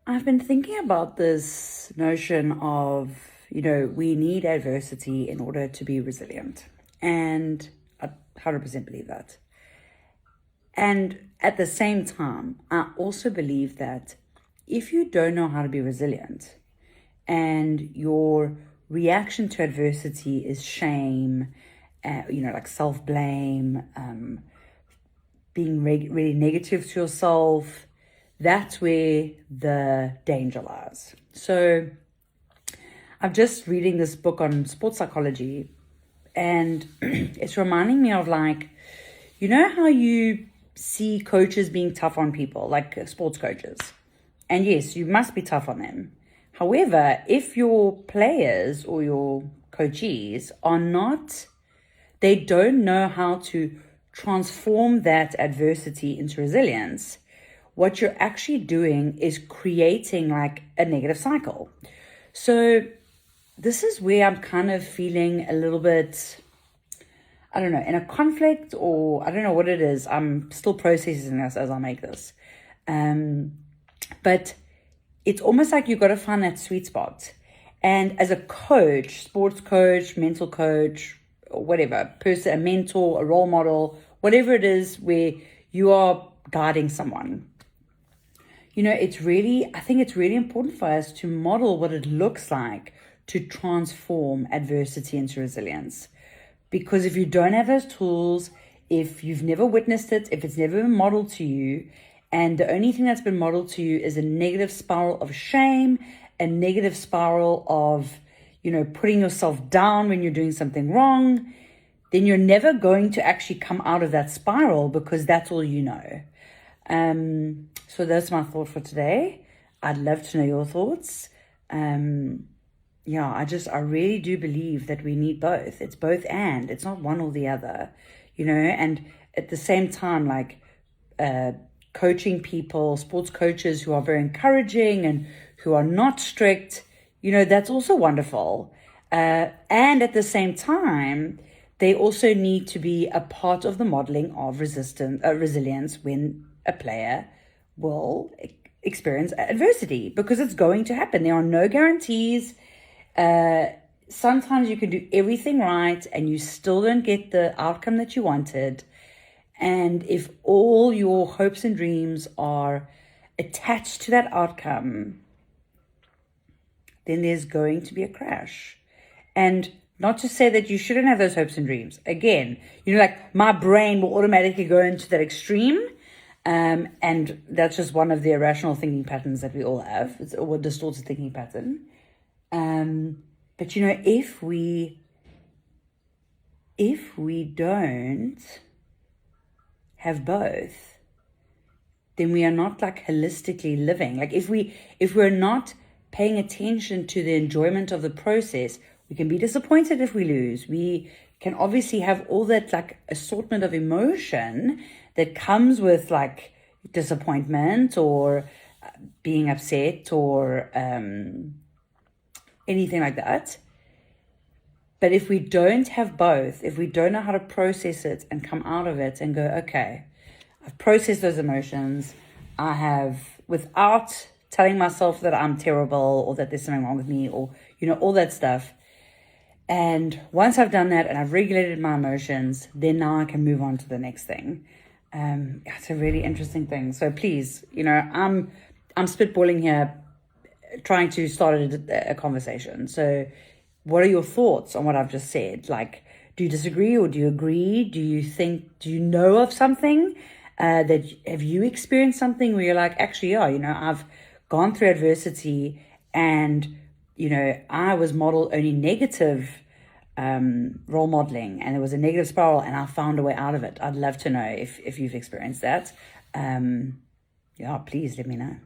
I've been thinking about this notion of, we need adversity in order to be resilient. And I 100% believe that. And at the same time, I also believe that if you don't know how to be resilient and your reaction to adversity is shame, like self-blame, being really negative to yourself, that's where the danger lies. So I'm just reading this book on sports psychology, and it's reminding me of, like, how you see coaches being tough on people, like sports coaches. And yes, you must be tough on them. However, if your players or your coachees they don't know how to transform that adversity into resilience, what you're actually doing is creating like a negative cycle. So this is where I'm kind of feeling a little bit, I don't know, in a conflict, or I don't know what it is. I'm still processing this as I make this. But it's almost like you've got to find that sweet spot. And as a coach, sports coach, mental coach, or whatever, person, a mentor, a role model, whatever it is where you are guiding someone, I think it's really important for us to model what it looks like to transform adversity into resilience. Because if you don't have those tools, if you've never witnessed it, if it's never been modeled to you, and the only thing that's been modeled to you is a negative spiral of shame, a negative spiral of, putting yourself down when you're doing something wrong, then you're never going to actually come out of that spiral, because that's all you know. So that's my thought for today. I'd love to know your thoughts. I really do believe that we need both. It's both and. It's not one or the other, and at the same time, like coaching people, sports coaches who are very encouraging and who are not strict, that's also wonderful. And at the same time, they also need to be a part of the modeling of resilience when a player will experience adversity, because it's going to happen. There are no guarantees. Sometimes you can do everything right and you still don't get the outcome that you wanted. And if all your hopes and dreams are attached to that outcome, then there's going to be a crash. And not to say that you shouldn't have those hopes and dreams. Again, like my brain will automatically go into that extreme. And that's just one of the irrational thinking patterns that we all have. It's a distorted thinking pattern. But if we don't have both, then we are not like holistically living. Like if we're not paying attention to the enjoyment of the process, we can be disappointed if we lose. We can obviously have all that like assortment of emotion that comes with like disappointment or being upset or anything like that. But if we don't have both, if we don't know how to process it and come out of it and go, okay, I've processed those emotions, I have, without telling myself that I'm terrible or that there's something wrong with me or, all that stuff. And once I've done that and I've regulated my emotions, then now I can move on to the next thing. It's a really interesting thing. So please, I'm spitballing here, trying to start a conversation. So what are your thoughts on what I've just said? Like, do you disagree or do you agree? Do you know of something have you experienced something where you're like, actually, I've gone through adversity and, I was modeled only negative role modeling, and it was a negative spiral, and I found a way out of it. I'd love to know if you've experienced that. Please let me know.